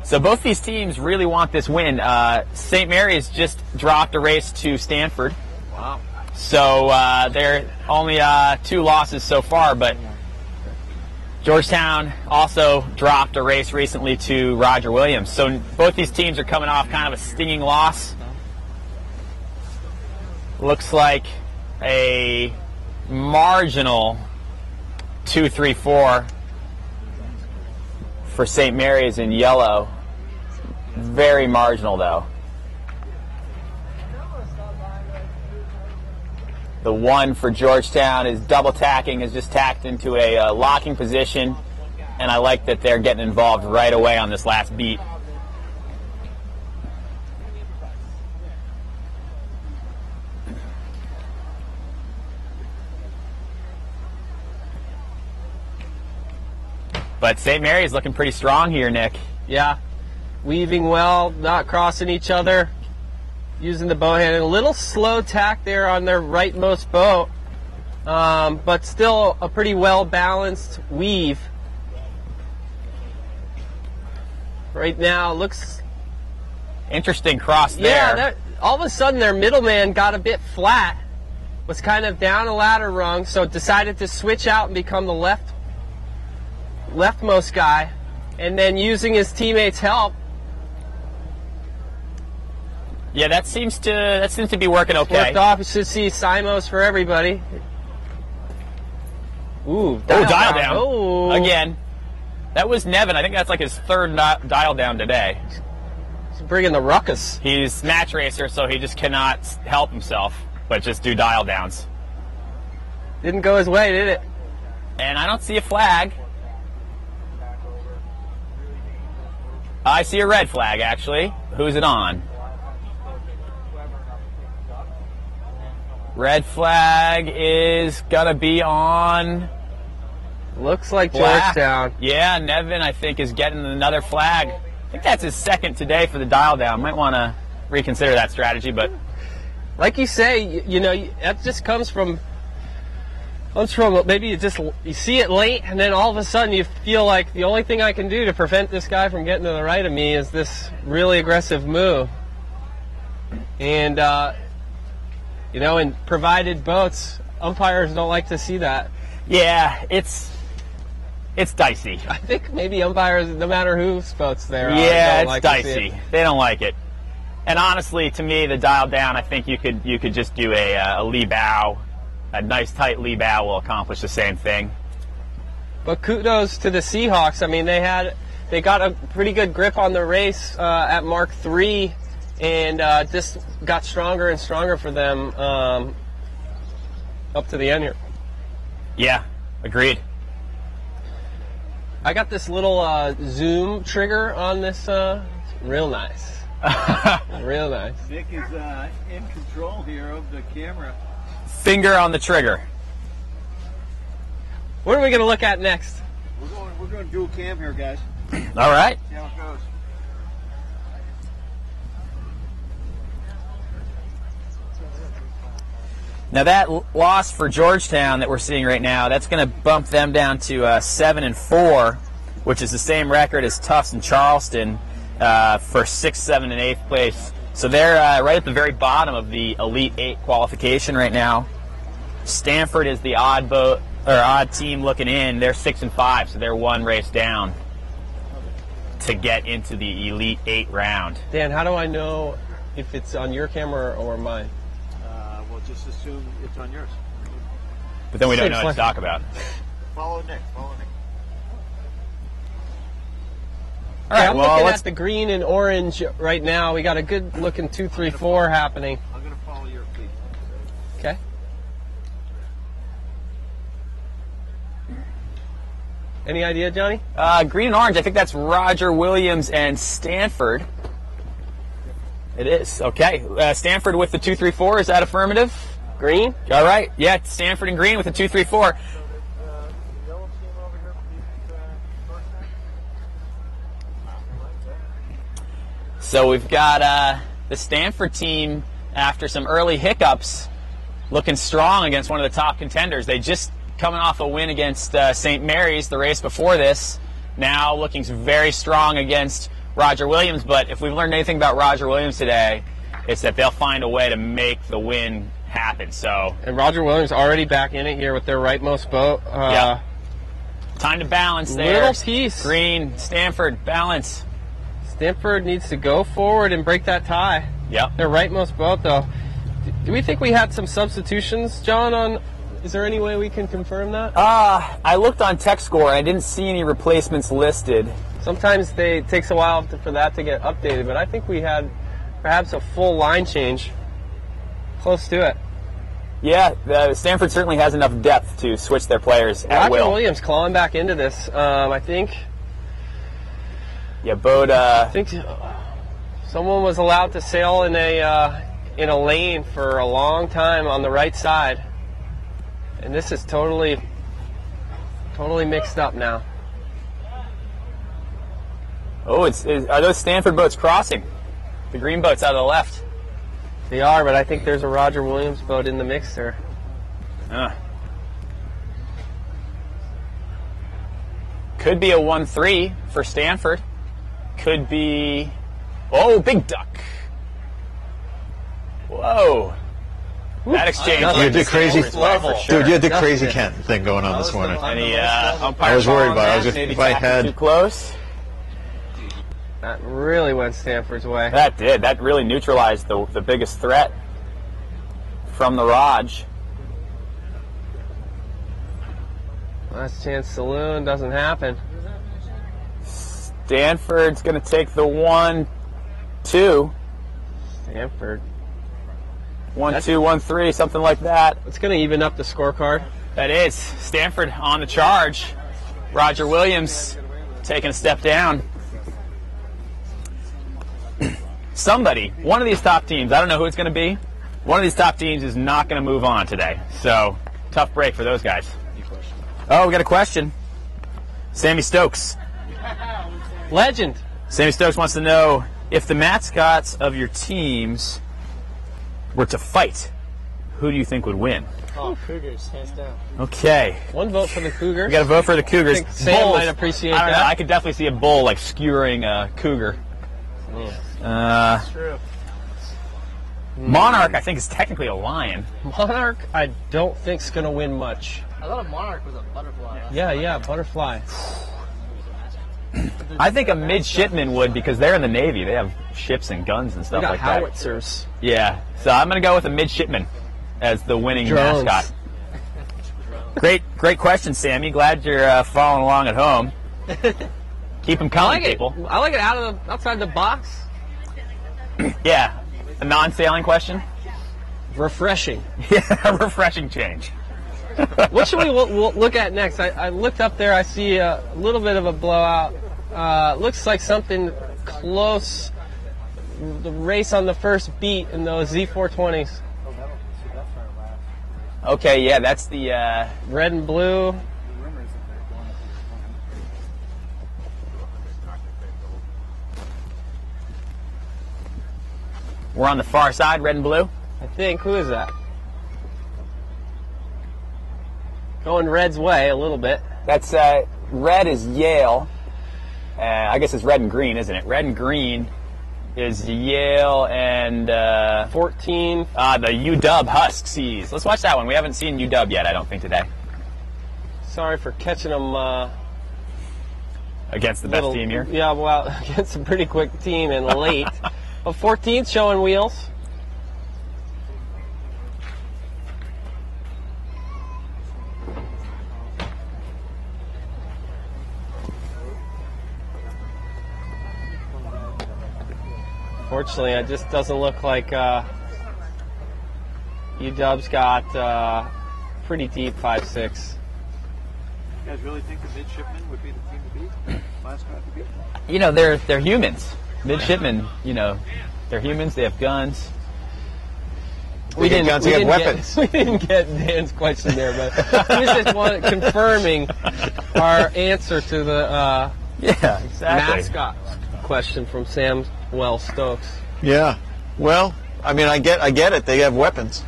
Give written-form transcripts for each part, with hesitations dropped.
So both these teams really want this win. St. Mary's just dropped a race to Stanford. Wow. So they're only 2 losses so far, but Georgetown also dropped a race recently to Roger Williams. So both these teams are coming off kind of a stinging loss. Looks like a marginal 2-3-4 for St. Mary's in yellow. Very marginal, though. The 1 for Georgetown is double tacking, is just tacked into a locking position, and I like that they're getting involved right away on this last beat. But St. Mary's looking pretty strong here, Nick. Yeah, weaving well, not crossing each other, using the bow hand. A little slow tack there on their rightmost boat, but still a pretty well-balanced weave. Right now, looks... Interesting cross there. Yeah, all of a sudden their middleman got a bit flat, was kind of down a ladder rung, so decided to switch out and become the leftmost guy, and then using his teammates' help. Yeah, that seems to be working okay. Worked off. You should see Simos for everybody. Ooh, dial down. Oh. Again. That was Nevin. I think that's like his 3rd dial down today. He's bringing the ruckus. He's match racer, so he just cannot help himself but just do dial downs. Didn't go his way, did it? And I don't see a flag. I see a red flag, actually. Who's it on? Red flag is going to be on... Looks like Black. Georgetown. Yeah, Nevin, I think, is getting another flag. I think that's his 2nd today for the dial down. Might want to reconsider that strategy, but... Like you say, you know, that just comes from maybe you see it late, and then all of a sudden you feel like the only thing I can do to prevent this guy from getting to the right of me is this really aggressive move. And, you know, in provided boats, umpires don't like to see that. Yeah, it's dicey. I think maybe umpires, no matter whose boats they're on, yeah, don't it's like to see dicey. it. They don't like it. And honestly, to me, the dial down, I think you could just do a lee bow. A nice tight lee bow will accomplish the same thing. But kudos to the Seahawks. I mean, they got a pretty good grip on the race at Mark III, and just got stronger and stronger for them up to the end here. Yeah, agreed. I got this little zoom trigger on this. Real nice. Real nice. Nick is in control here of the camera. Finger on the trigger. What are we going to look at next? We're going dual cam here, guys. All right. See how it goes. Now that loss for Georgetown that we're seeing right now, that's going to bump them down to 7-4, which is the same record as Tufts and Charleston for 6th, 7th, and 8th place. So they're right at the very bottom of the Elite 8 qualification right now. Stanford is the odd team looking in. They're 6-5, so they're 1 race down to get into the Elite 8 round. Dan, how do I know if it's on your camera or mine? Well, just assume it's on yours. But then we don't know what to talk about. Follow Nick. All right, I'm well, looking at the green and orange right now. We got a good looking 2, 3, 4 happening. I'm going to follow your feet. Okay. Any idea, Johnny? Green and orange, I think that's Roger Williams and Stanford. It is. Okay. Stanford with the 2, 3, 4. Is that affirmative? Green? All right. Yeah, Stanford and green with the 2, 3, 4. So we've got the Stanford team, after some early hiccups, looking strong against one of the top contenders. They just coming off a win against St. Mary's the race before this. Now looking very strong against Roger Williams, but if we've learned anything about Roger Williams today, it's that they'll find a way to make the win happen. So, and Roger Williams already back in it here with their rightmost boat. Yeah. Time to balance there. Little piece. Green, Stanford, balance. Stanford needs to go forward and break that tie. Yep. Their rightmost boat, though. Do we think we had some substitutions, John? Is there any way we can confirm that? I looked on TechScore. I didn't see any replacements listed. Sometimes it takes a while for that to get updated, but I think we had perhaps a full line change. Close to it. Yeah, Stanford certainly has enough depth to switch their players at will. Roger Williams clawing back into this, I think. Yeah, boat. I think someone was allowed to sail in a lane for a long time on the right side, and this is totally mixed up now. Oh, are those Stanford boats crossing? The green boat's out of the left. They are, but I think there's a Roger Williams boat in the mixer. Could be a 1-3 for Stanford. Could be... Oh, big duck. Whoa. That exchange. You did crazy. For sure. Dude, you had the crazy Kent thing going on this morning. Any umpire I was worried call on about it. that? Maybe If I had... too close. That really went Stanford's way. That did. That really neutralized the biggest threat from the Raj. Last chance saloon doesn't happen. Stanford's going to take the 1-2. Stanford. 1-2, 1-3, something like that. It's going to even up the scorecard. That is. Stanford on the charge. Roger Williams taking a step down. Somebody, one of these top teams, I don't know who it's going to be, one of these top teams is not going to move on today. So, tough break for those guys. Oh, we got a question. Sammy Stokes. Legend. Sammy Stokes wants to know, if the mascots of your teams were to fight, who do you think would win? Oh, Cougars, hands down. Okay. One vote for the Cougars. We got to vote for the Cougars. I think Sam might appreciate I don't that. know, I could definitely see a bull like skewering a cougar. That's true. Monarch, I think, is technically a lion. Monarch, I don't think is going to win much. I thought a Monarch was a butterfly. Yeah, butterfly. I think a midshipman would, because they're in the Navy. They have ships and guns and We stuff got like that. howitzers. Yeah, so I'm going to go with a midshipman as the winning Drones. mascot. Great question, Sammy. Glad you're following along at home. Keep them I coming, like it. people. I like it outside the box. Yeah, a non-sailing question. Refreshing. Yeah, a refreshing change. What should we look at next? I looked up there. I see a little bit of a blowout. Looks like something close. The race on the first beat in those Z420s. Okay, yeah, that's the... Red and blue. We're on the far side, red and blue. I think. Who is that? Going Red's way a little bit. That's red is Yale. I guess it's red and green, isn't it? Red and green is Yale and 14. the UW Huskies. Let's watch that one. We haven't seen UW yet, I don't think, today. Sorry for catching them. Against the best team here. Yeah, well, against a pretty quick team and late. But 14's showing wheels. Fortunately, it just doesn't look like UW's got pretty deep 5-6. You guys really think the midshipmen would be the team to beat? Mascot to beat? You know, they're humans. Midshipmen, you know, they're humans. They have guns. We get guns, we have weapons. We didn't get Dan's question there, but he was just confirming our answer to the Yeah, exactly. mascot question from Sam Stokes. Yeah. Well, I mean, I get it. They have weapons.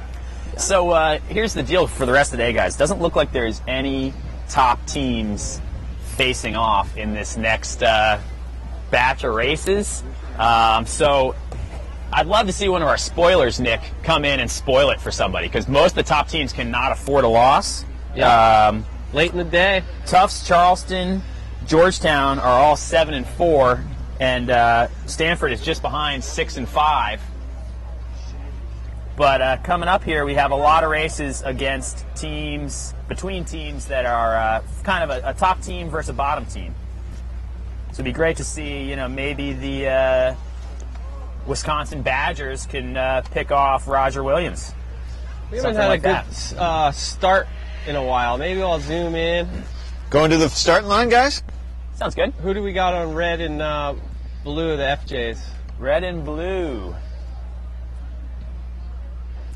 So here's the deal for the rest of the day, guys. Doesn't look like there's any top teams facing off in this next batch of races. So I'd love to see one of our spoilers, Nick, come in and spoil it for somebody, because most of the top teams cannot afford a loss. Yeah. Late in the day. Tufts, Charleston, Georgetown are all 7-4, and Stanford is just behind 6-5. But coming up here, we have a lot of races against teams, between teams that are kind of a top team versus a bottom team. So it'd be great to see, maybe the Wisconsin Badgers can pick off Roger Williams. We haven't had a good start in a while. Maybe I'll zoom in. Going to the starting line, guys? Sounds good. Who do we got on red and blue, the FJs? Red and blue.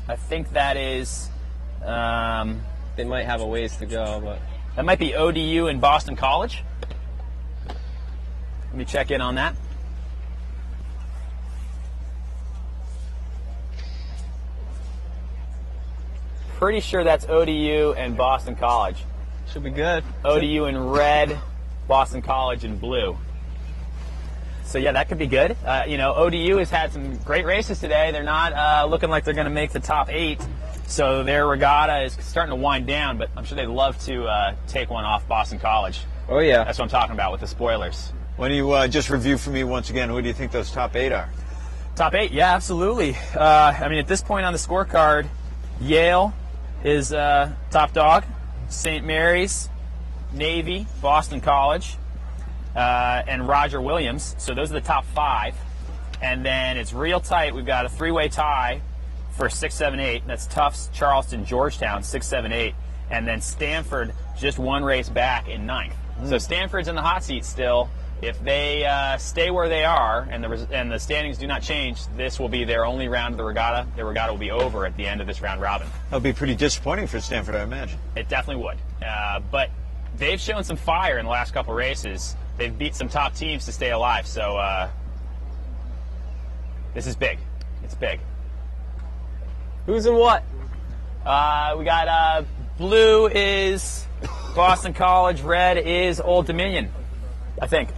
I think that is... they might have a ways to go, but... That might be ODU and Boston College. Let me check in on that. Pretty sure that's ODU and Boston College. Should be good. ODU in red, Boston College in blue. So yeah, that could be good. ODU has had some great races today. They're not looking like they're going to make the top 8. So their regatta is starting to wind down, but I'm sure they'd love to take one off Boston College. Oh yeah. That's what I'm talking about with the spoilers. Why don't you just review for me once again, who do you think those top 8 are? Top 8, yeah, absolutely. At this point on the scorecard, Yale is top dog, St. Mary's, Navy, Boston College, and Roger Williams. So those are the top 5. And then it's real tight. We've got a 3-way tie for 6, 7, 8. That's Tufts, Charleston, Georgetown, 6, 7, 8. And then Stanford just one race back in 9th. So Stanford's in the hot seat still. If they stay where they are and the standings do not change, this will be their only round of the regatta. Their regatta will be over at the end of this round robin. That'll be pretty disappointing for Stanford, I imagine. It definitely would. But they've shown some fire in the last couple races. They've beat some top teams to stay alive. So this is big. It's big. Who's in what? We got blue is Boston College, red is Old Dominion, I think.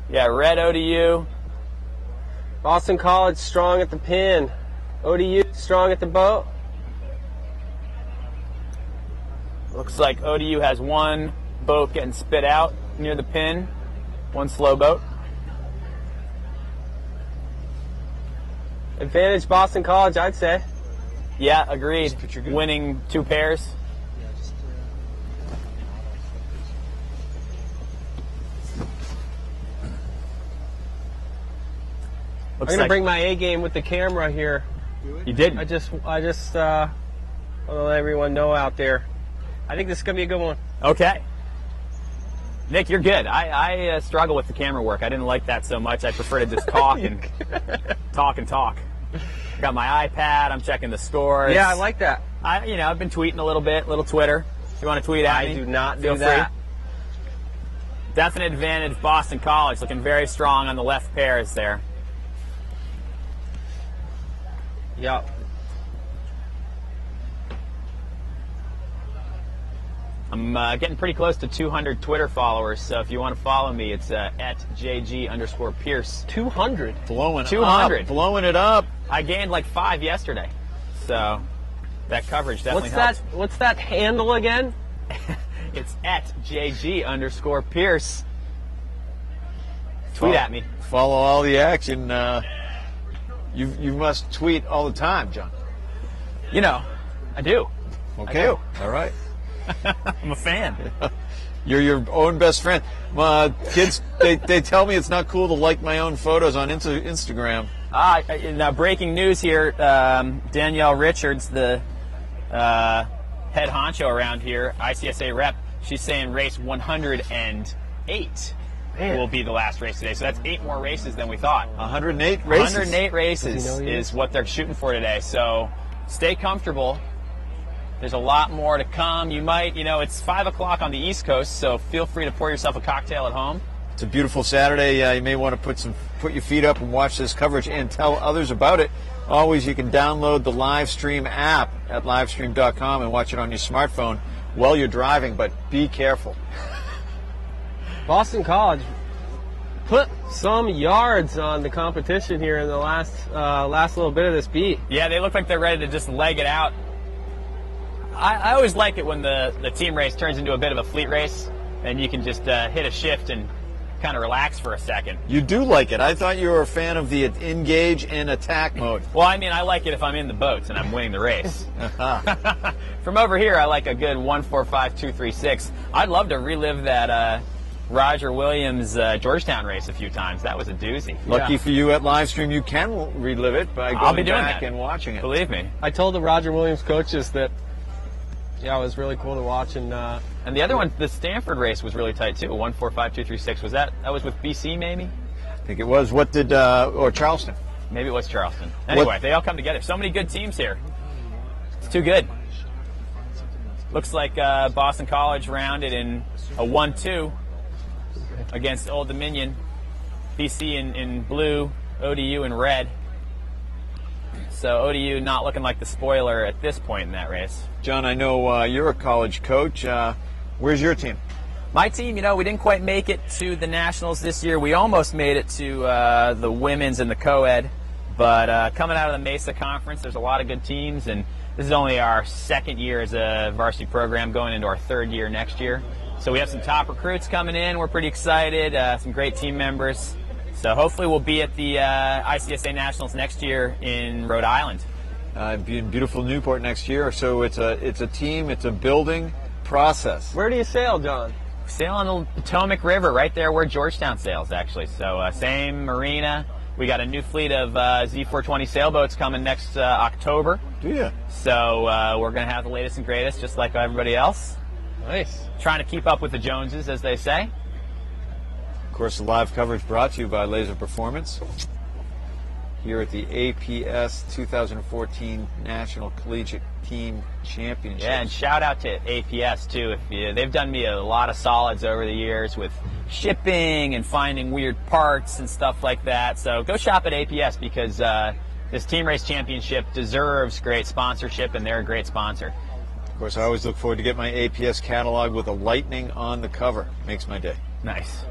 Yeah, red ODU. Boston College strong at the pin. ODU strong at the boat. Looks like ODU has one boat getting spit out near the pin. One slow boat. Advantage Boston College, I'd say. Yeah, agreed. Winning 2 pairs. I'm gonna bring my A game with the camera here. You didn't? I just want to let everyone know out there. I think this is gonna be a good one. Okay. Nick, you're good. I struggle with the camera work. I didn't like that so much. I prefer to just talk and talk and talk. Got my iPad. I'm checking the scores. Yeah, I like that. I've been tweeting a little bit, little Twitter. If you want to tweet at me, I do not feel do that. free. Definite advantage Boston College, looking very strong on the left pairs there. Yep. I'm getting pretty close to 200 Twitter followers, so if you want to follow me, it's at JG_Pierce. 200? Blowing 200. Up, blowing it up. I gained like 5 yesterday, so that coverage definitely helps. What's that handle again? It's at JG_Pierce. Tweet at me. Follow all the action. You must tweet all the time, John. I do. Okay. I do. All right. I'm a fan. You're your own best friend. Kids, they tell me it's not cool to like my own photos on Instagram. Now, breaking news here. Danielle Richards, the head honcho around here, ICSA rep, she's saying race 108 will be the last race today. So that's 8 more races than we thought. 108 races? 108 races is what they're shooting for today. So stay comfortable. There's a lot more to come. You might, it's 5 o'clock on the East Coast, so feel free to pour yourself a cocktail at home. It's a beautiful Saturday. You may want to put your feet up and watch this coverage and tell others about it. Always, you can download the Livestream app at livestream.com and watch it on your smartphone while you're driving, but be careful. Boston College put some yards on the competition here in the last little bit of this beat. Yeah, they look like they're ready to just leg it out. I always like it when the team race turns into a bit of a fleet race, and you can just hit a shift and kind of relax for a second. You do like it. I thought you were a fan of the engage and attack mode. Well, I mean, I like it if I'm in the boats and I'm winning the race. From over here, I like a good 1-4-5-2-3-6. I'd love to relive that Roger Williams Georgetown race a few times. That was a doozy. Lucky for you at Livestream, you can relive it by going back and watching it. Believe me. I told the Roger Williams coaches that, yeah, it was really cool to watch. And the other one, the Stanford race, was really tight too. 1-4-5-2-3-6. Was that was with BC maybe? I think it was. What did or Charleston? Maybe it was Charleston. Anyway, they all come together. So many good teams here. It's too good. Looks like Boston College rounded in a 1-2 against Old Dominion. BC in blue, ODU in red. So ODU not looking like the spoiler at this point in that race. John, I know you're a college coach. Where's your team? My team, we didn't quite make it to the Nationals this year. We almost made it to the women's and the co-ed. But coming out of the Mesa Conference, there's a lot of good teams. And this is only our second year as a varsity program, going into our third year next year. So we have some top recruits coming in. We're pretty excited. Some great team members. So hopefully we'll be at the ICSA Nationals next year in Rhode Island. Be in beautiful Newport next year. So it's a team, it's a building process. where do you sail, John? Sail on the Potomac River, right there where Georgetown sails, actually. So same marina. We got a new fleet of Z420 sailboats coming next October. Do you? So we're going to have the latest and greatest, just like everybody else. Nice. Trying to keep up with the Joneses, as they say. Of course, the live coverage brought to you by Laser Performance here at the APS 2014 National Collegiate Team Championship. Yeah, and shout out to APS too. They've done me a lot of solids over the years with shipping and finding weird parts and stuff like that. So go shop at APS because this Team Race Championship deserves great sponsorship, and they're a great sponsor. Of course, I always look forward to get my APS catalog with a lightning on the cover. Makes my day. Nice.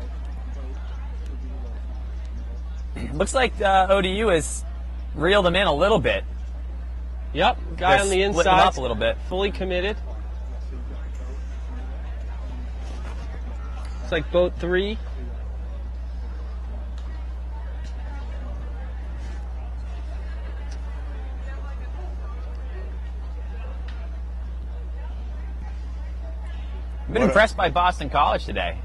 Looks like ODU has reeled them in a little bit. Yep, guy on the They're inside. splitting them up a little bit. Fully committed. It's like boat 3. I've been impressed by Boston College today.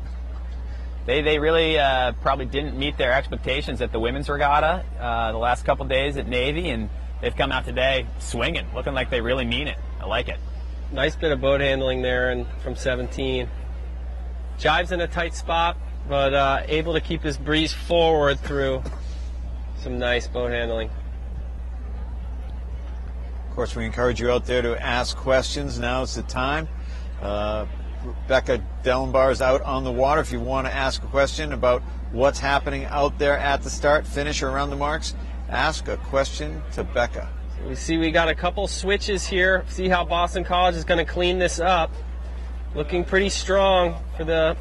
They really probably didn't meet their expectations at the women's regatta the last couple days at Navy, and they've come out today swinging, looking like they really mean it. I like it. Nice bit of boat handling there and from 17. Jives in a tight spot, but able to keep his breeze forward through some nice boat handling. Of course, we encourage you out there to ask questions. Now is the time. Becca Dellenbar is out on the water. If you want to ask a question about what's happening out there at the start, finish, or around the marks, ask a question to Becca. We see we got a couple switches here. See how Boston College is going to clean this up. Looking pretty strong for the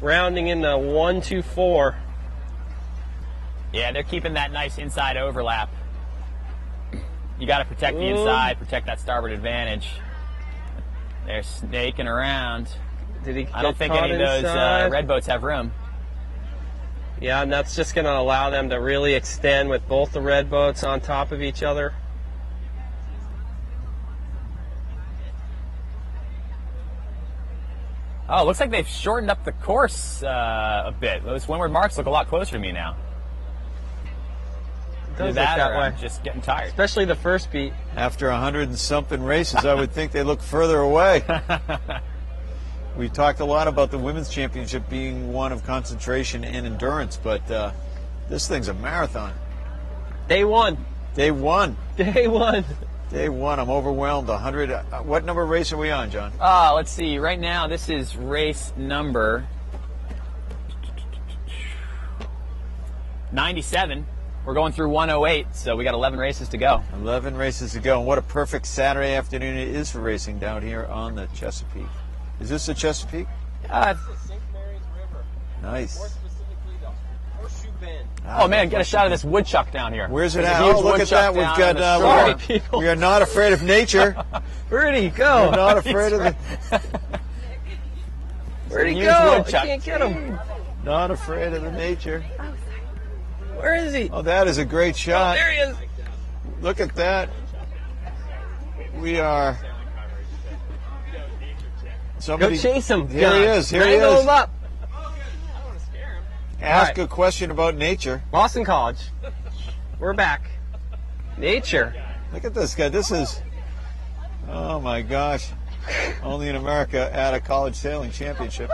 rounding in the 1-2-4. Yeah, they're keeping that nice inside overlap. You got to protect the inside, protect that starboard advantage. They're snaking around. Did he? I don't think any of those red boats have room. Yeah, and that's just going to allow them to really extend with both the red boats on top of each other. Oh, it looks like they've shortened up the course a bit. Those windward marks look a lot closer to me now. It does look that that or way. I'm just getting tired. Especially the first beat. After 100 and something races, I would think they look further away. We talked a lot about the women's championship being one of concentration and endurance, but this thing's a marathon. Day one. Day one. Day one. Day one. I'm overwhelmed. 100. What number race are we on, John? Let's see. Right now, this is race number 97. We're going through 108, so we got 11 races to go. 11 races to go. And what a perfect Saturday afternoon it is for racing down here on the Chesapeake. Is this the Chesapeake? Nice. Oh man, get a shot of this woodchuck down here. Where's it There's a at? huge Oh, look at woodchuck that. We've down in the got. shore. We are not afraid of nature. Where'd he go? We're not afraid of the. Where'd he Huge go? I woodchuck. can't get him. Not afraid of the nature. Where is he? Oh, that is a great shot. There he is. Look at that. We are. Go Somebody. chase him. Here he is. Here he Wrangle is. him up. Ask All a question about nature. Boston College. We're back. Nature. Look at this guy. This is. Oh my gosh. Only in America at a college sailing championship.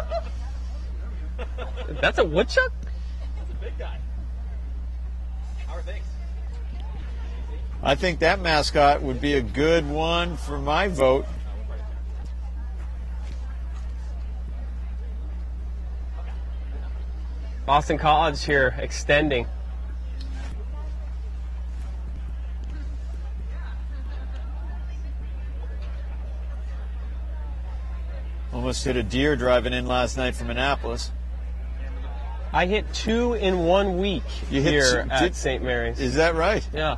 That's a woodchuck? I think that mascot would be a good one for my vote. Boston College here extending. Almost hit a deer driving in last night from Annapolis. I hit 2 in 1 week You hit here two- at did- St. Mary's. Is that right? Yeah.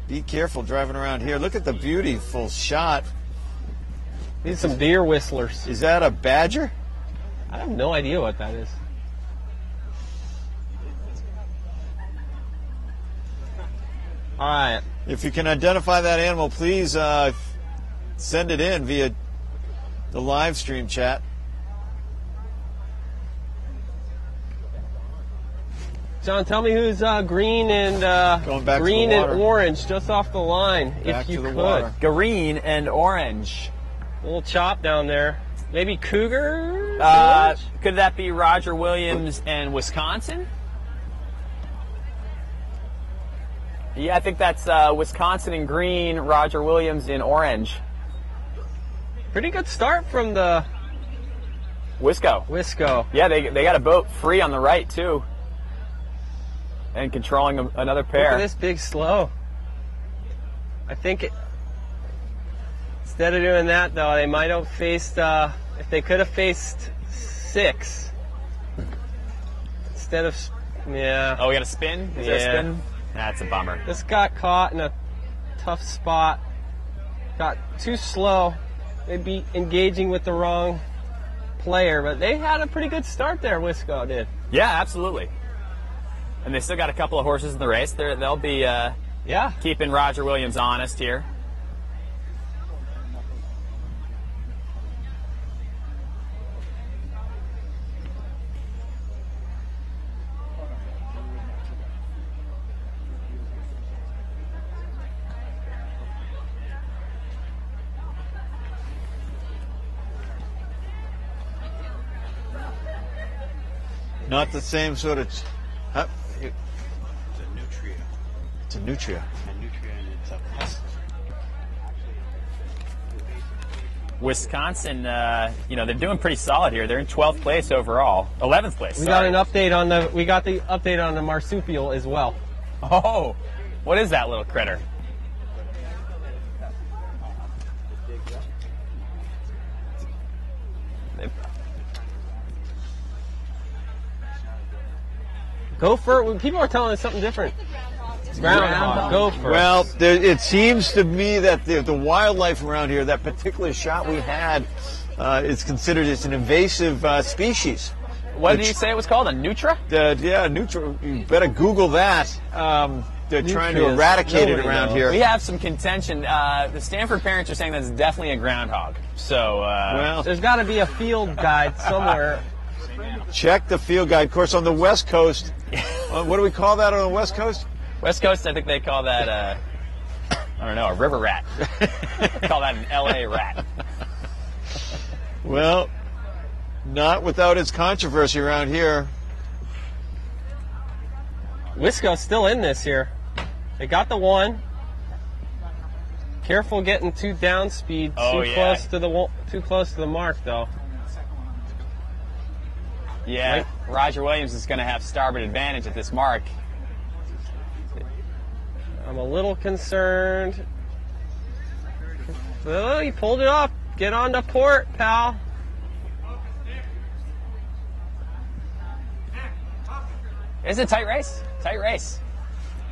Be careful driving around here. Look at the beautiful shot. These are some deer whistlers. Is that a badger? I have no idea what that is. All right. If you can identify that animal, please send it in via the live stream chat. John, tell me who's green and Going back to green the and water. orange just off the line, Back if you to the could. water. Green and orange. Little chop down there. Maybe cougar? Could that be Roger Williams and Wisconsin? Yeah, I think that's Wisconsin in green, Roger Williams in orange. Pretty good start from the Wisco. Yeah, they got a boat free on the right too, and controlling another Look pair. at this big slow. I think instead of doing that, though, they might have faced, if they could have faced 6. Instead of, yeah. Oh, we got a spin? Is there a Yeah. spin? That's a bummer. This got caught in a tough spot. Got too slow. Maybe engaging with the wrong player, but they had a pretty good start there, Wisco did. Yeah, absolutely. And they still got a couple of horses in the race. They'll be Yeah. keeping Roger Williams honest here. Not the same sort of. Huh? It's a nutria. It's a nutria. A nutria, and it's a pest. Wisconsin, they're doing pretty solid here. They're in 12th place overall. 11th place. We sorry. got an update on the update on the marsupial as well. Oh, what is that little critter? Gopher. People are telling us something different. Groundhog. Gopher. Well, it seems to me that the wildlife around here, that particular shot we had, is considered as an invasive species. What did you say it was called? A nutra? Yeah, nutria. You better Google that. They're trying to Nutrias. eradicate it Nobody around knows. here. We have some contention. The Stanford parents are saying that's definitely a groundhog. So, Well, There's got to be a field guide somewhere. check the field guide. Of course, on the West Coast, what do we call that on the West Coast? West Coast, I think they call that, I don't know, a river rat. Call that an LA rat. Well, not without its controversy around here. Wisco's still in this here. They got the one. Careful getting too down speed, Oh, too yeah. close to the mark though. Yeah, Right. Roger Williams is going to have starboard advantage at this mark. I'm a little concerned. Oh, he pulled it off. Get on to port, pal. It's a tight race. Tight race.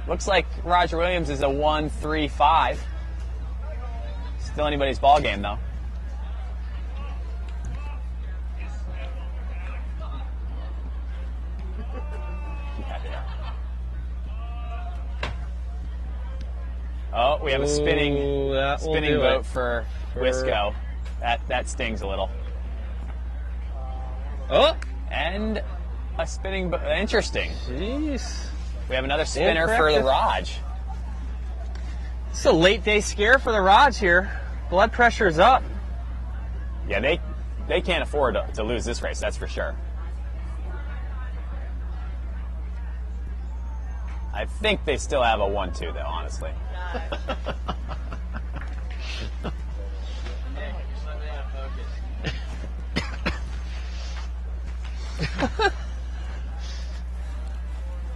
Looks like Roger Williams is a 1-3-5. Still anybody's ball game, though. Oh, we have a spinning boat for Wisco. That stings a little. Oh, and a spinning boat. Interesting. Jeez. We have another spinner for the Raj. It's a late day scare for the Raj here. Blood pressure's up. Yeah, they can't afford to lose this race, that's for sure. I think they still have a 1-2, though, honestly.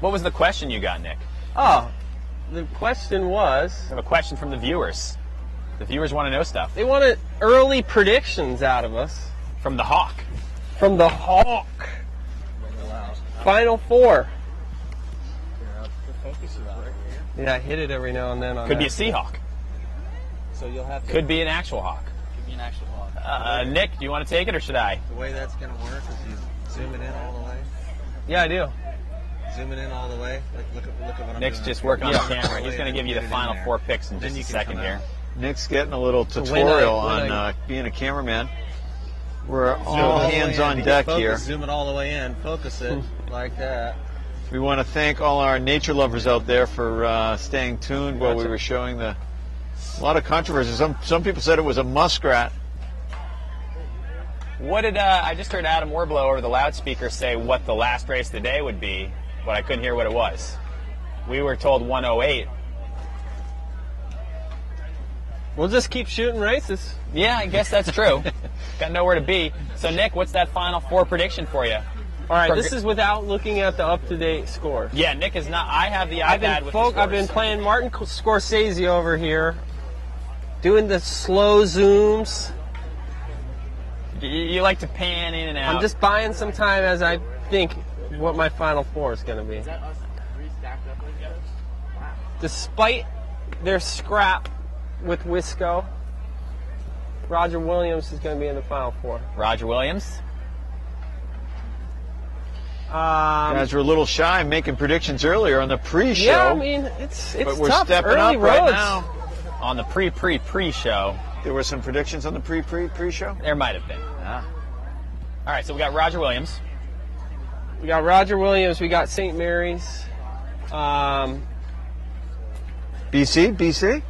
What was the question you got, Nick? Oh, the question was... I have a question from the viewers. The viewers want to know stuff. They wanted early predictions out of us. From the Hawk. From the Hawk. Final four. Yeah, I hit it every now and then on Could be a that. Seahawk. So you'll have to. Could be an actual hawk. Could be an actual hawk. Nick, do you want to take it or should I? The way that's going to work is you zoom it in all the way. Yeah, I do. Zoom it in all the way. Like, look at what I'm Nick's doing. just working on Yeah. the camera. He's going to give you the final four picks in Then just you a can second come here. out. Nick's getting a little when tutorial I- on being a cameraman. We're Zoom all all the way hands in. on To get deck focus, here. Zoom it all the way in. Focus it like that. We want to thank all our nature lovers out there for staying tuned while we were showing a lot of controversy. Some people said it was a muskrat. What did I just heard Adam Warblow over the loudspeaker say what the last race of the day would be, but I couldn't hear what it was. We were told 108. We'll just keep shooting races. Yeah, I guess that's true. Got nowhere to be. So Nick, what's that final four prediction for you? All right, this is without looking at the up-to-date scores. Yeah, Nick is not. I have the iPad with the I've been playing Martin Scorsese over here, doing the slow zooms. You like to pan in and out. I'm just buying some time as I think what my final four is going to be. Despite their scrap with Wisco, Roger Williams is going to be in the final four. Roger Williams. Guys were a little shy making predictions earlier on the pre-show. Yeah, I mean, it's but we're tough. stepping Early up right roads. now. On the pre-show. There were some predictions on the pre-show. There might have been. Ah. All right, so we got Roger Williams. We got Roger Williams. We got St. Mary's. BC.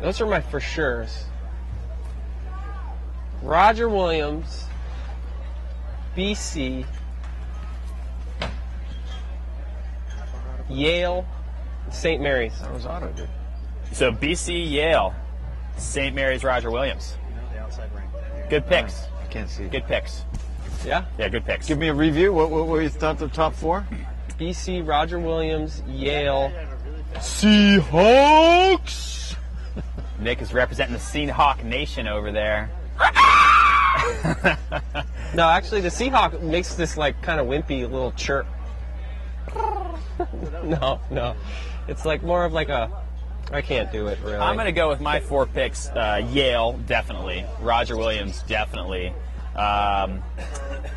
Those are my for sures. Roger Williams, BC, Yale, St. Mary's. That was auto, dude. So BC, Yale, St. Mary's, Roger Williams. The outside ring. Good picks. I can't see. Good picks. Yeah? Yeah, good picks. Give me a review. What were you thought the top four? BC, Roger Williams, Yale. Seahawks. Nick is representing the Seahawk Nation over there. No, actually, the Seahawk makes this like kind of wimpy little chirp. No. It's like more of like a. I can't do it really. I'm going to go with my four picks. Yale, definitely. Roger Williams, definitely. I'm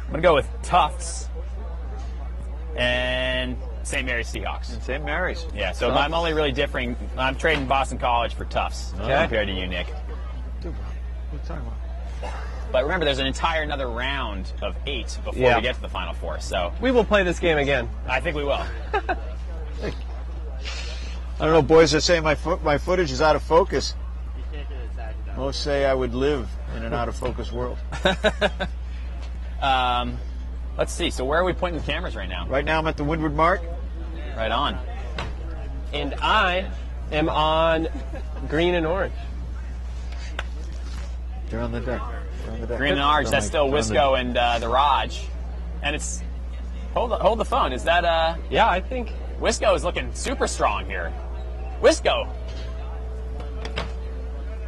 going to go with Tufts and St. Mary's Seahawks. St. Mary's. Yeah, so I'm only really differing. I'm trading Boston College for Tufts compared to you, Nick. Dude, what are you talking about? But remember, there's an entire another round of 8 before we get to the Final Four. So We will play this game again. I think we will. I don't know, boys are saying my footage is out of focus. Most say I would live in an out of focus world. Let's see. So where are we pointing the cameras right now? Right now I'm at the Windward Mark. Right on. And I am on green and orange. They're on the deck. Green and orange. That's still Wisco and the Raj. And it's hold the phone. Is that Yeah, I think. Wisco is looking super strong here. Wisco.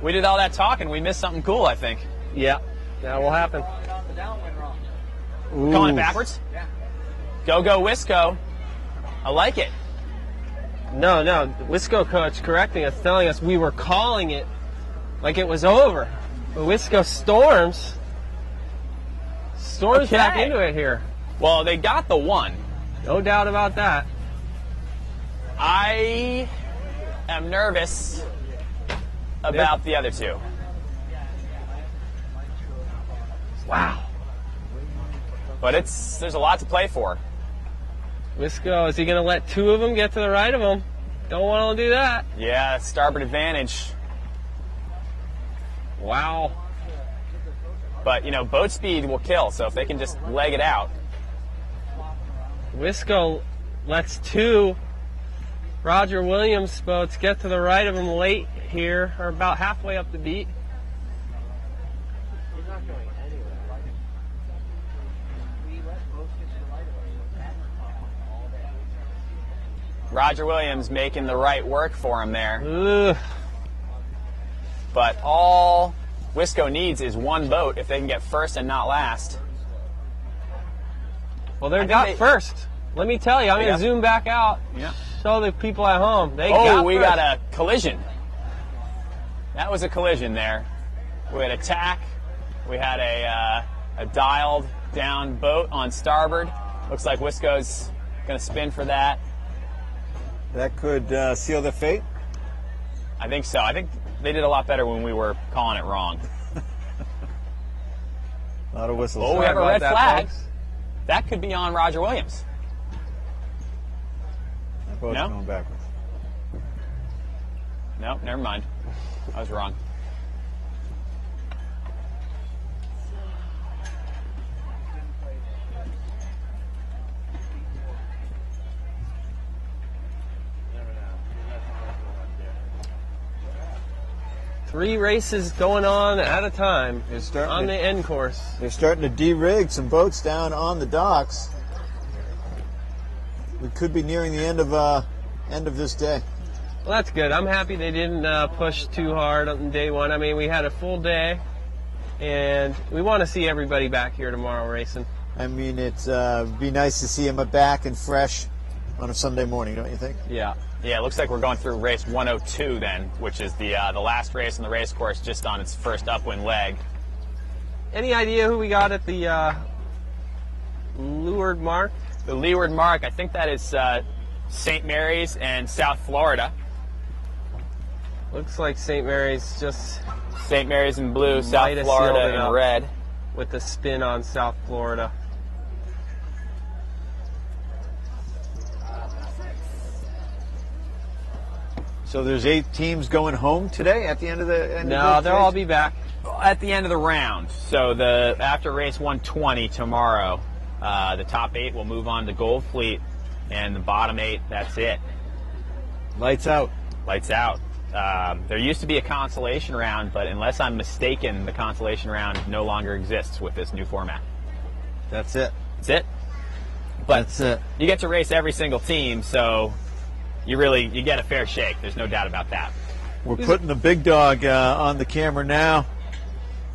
We did all that talk and we missed something cool, I think. Yeah, that will happen. Calling it backwards? Go Wisco. I like it. No, the Wisco coach correcting us, telling us we were calling it like it was over. But Wisco storms back into it here. Well, they got the one. No doubt about that. I am nervous about the other two. Wow. But there's a lot to play for. Wisco, is he going to let two of them get to the right of him? Don't want to do that. Yeah, starboard advantage. Wow. But, boat speed will kill, so if they can just leg it out. Wisco lets two Roger Williams boats get to the right of him late here, or about halfway up the beat. Roger Williams making the right work for him there. Ugh. But all Wisco needs is one boat if they can get first and not last. Well, they're got first. Let me tell you, I'm going to zoom back out. Yeah. Show the people at home. We got a collision. That was a collision there. We had a tack. We had a dialed down boat on starboard. Looks like Wisco's going to spin for that. That could seal their fate? I think so. I think they did a lot better when we were calling it wrong. A lot of whistles. Oh, we have a red flag. Folks. That could be on Roger Williams. That boat's going backwards. No, never mind. I was wrong. Three races going on at a time on the end course. They're starting to de-rig some boats down on the docks. We could be nearing the end of this day. Well, that's good. I'm happy they didn't push too hard on day one. I mean, we had a full day, and we want to see everybody back here tomorrow racing. I mean, it'd be nice to see them back and fresh on a Sunday morning, don't you think? Yeah. Yeah, it looks like we're going through race 102 then, which is the last race on the race course just on its first upwind leg. Any idea who we got at the leeward mark? The leeward mark, I think that is St. Mary's and South Florida. Looks like St. Mary's just... St. Mary's in blue, South Florida in red. With the spin on South Florida. So there's 8 teams going home today at the end of the No, they'll all be back at the end of the round. So after race 120 tomorrow, the top 8 will move on to Gold Fleet, and the bottom 8, that's it. Lights out. Lights out. There used to be a consolation round, but unless I'm mistaken, the consolation round no longer exists with this new format. That's it. That's it. But that's it. You get to race every single team, so you get a fair shake. There's no doubt about that. We're putting the big dog on the camera now,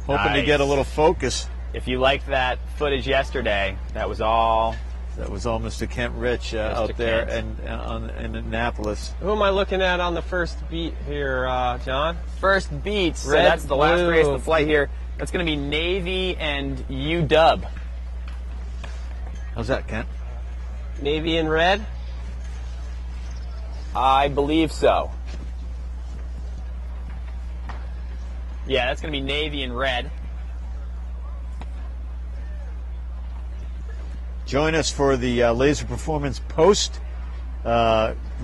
hoping to get a little focus. If you liked that footage yesterday, that was all Mr. Kent Rich out there in Annapolis. Who am I looking at on the first beat here, John? First beat, so Red, that's the last blue. race of the flight here. That's going to be Navy and UW. How's that, Kent? Navy in red? I believe so. Yeah, that's going to be Navy in red. Join us for the Laser Performance post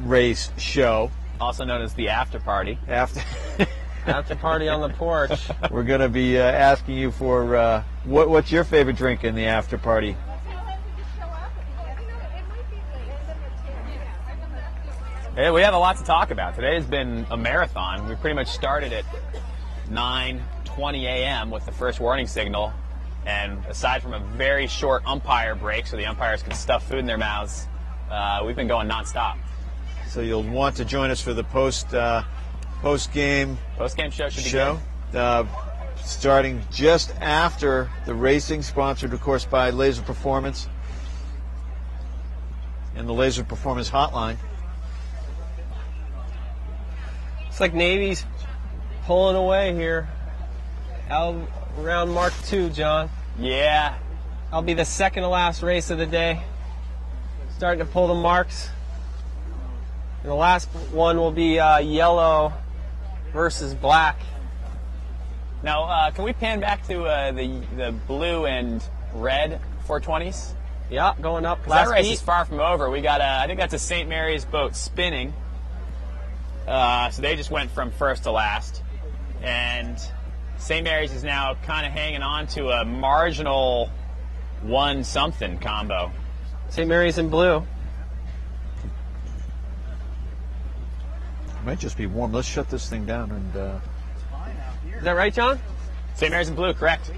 race show. Also known as the after party. After party on the porch. We're going to be asking you for what's your favorite drink in the after party? Hey, we have a lot to talk about. Today has been a marathon. We pretty much started at 9:20 a.m. with the first warning signal. And aside from a very short umpire break so the umpires can stuff food in their mouths, we've been going nonstop. So you'll want to join us for the post-game show should be good. Starting just after the racing, sponsored, of course, by Laser Performance. and the Laser Performance Hotline. Looks like Navy's pulling away here. Out around Mark II, John. Yeah. That'll be the second to last race of the day. Starting to pull the marks. And the last one will be yellow versus black. Now, can we pan back to the blue and red 420s? Yeah, going up. That race is far from over. We got I think that's a St. Mary's boat spinning. So they just went from first to last. And St. Mary's is now kind of hanging on to a marginal 1-something combo. St. Mary's in blue. It might just be warm. Let's shut this thing down. And Is that right, John? St. Mary's in blue, correct.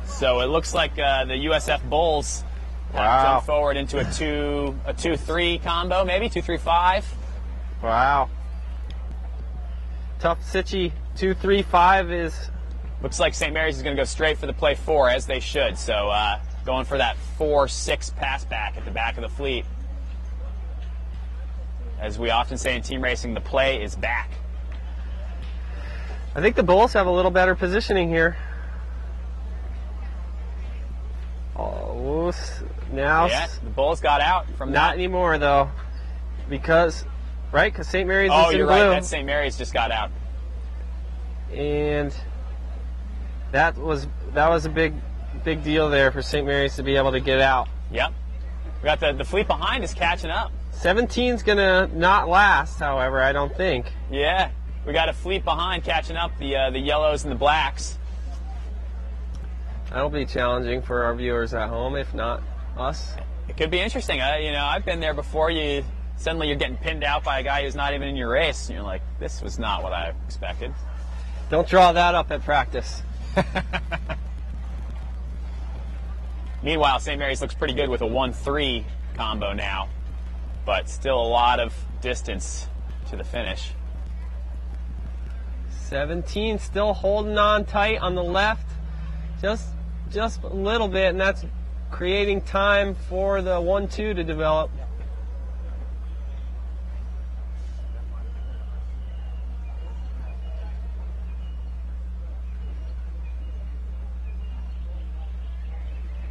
So it looks like the USF Bulls have jumped forward into a 2-3 combo, maybe 2-3-5. Wow. Tough Sitchy 2-3-5 is. Looks like St. Mary's is going to go straight for the play 4, as they should. So going for that 4-6 pass back at the back of the fleet. As we often say in team racing, the play is back. I think the Bulls have a little better positioning here. Oh, now. Yeah, the Bulls got out from Not that. anymore, though. Because St. Mary's is in blue. Oh, you're right. That St. Mary's just got out. And that was a big deal there for St. Mary's to be able to get out. Yep. We got the fleet behind is catching up. 17's gonna not last, however, I don't think. Yeah. We got a fleet behind catching up, the yellows and the blacks. That'll be challenging for our viewers at home, if not us. It could be interesting. I've been there before. Suddenly you're getting pinned out by a guy who's not even in your race. And you're like, this was not what I expected. Don't draw that up at practice. Meanwhile, St. Mary's looks pretty good with a 1-3 combo now, but still a lot of distance to the finish. 17 still holding on tight on the left, just a little bit, and that's creating time for the 1-2 to develop.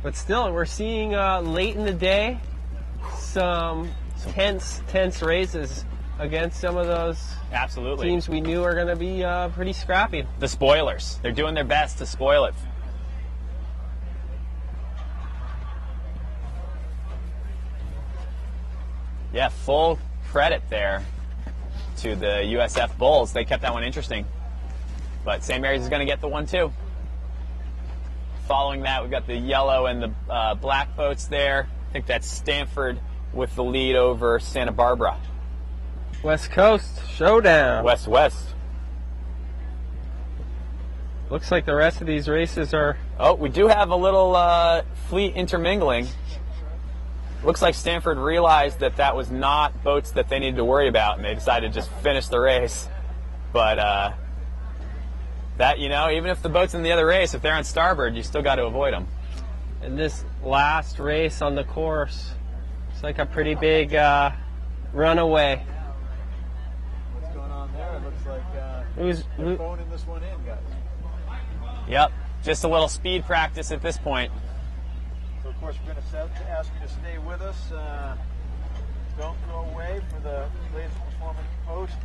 But still, we're seeing late in the day some tense races against some of those Absolutely. teams we knew are going to be pretty scrappy. The spoilers. They're doing their best to spoil it. Yeah, full credit there to the USF Bulls. They kept that one interesting. But St. Mary's is going to get the 1-2. Following that, we've got the yellow and the black boats there. I think that's Stanford with the lead over Santa Barbara. West Coast showdown. West. Looks like the rest of these races are. Oh, we do have a little fleet intermingling. Looks like Stanford realized that was not boats that they needed to worry about, and they decided to just finish the race. But even if the boat's in the other race, if they're on starboard, you still got to avoid them. And this last race on the course, it's like a pretty big runaway. what's going on there? It looks like they're phoning this one in, guys. Yep, just a little speed practice at this point. So, of course, we're going to ask you to stay with us. Don't go away for the latest performance post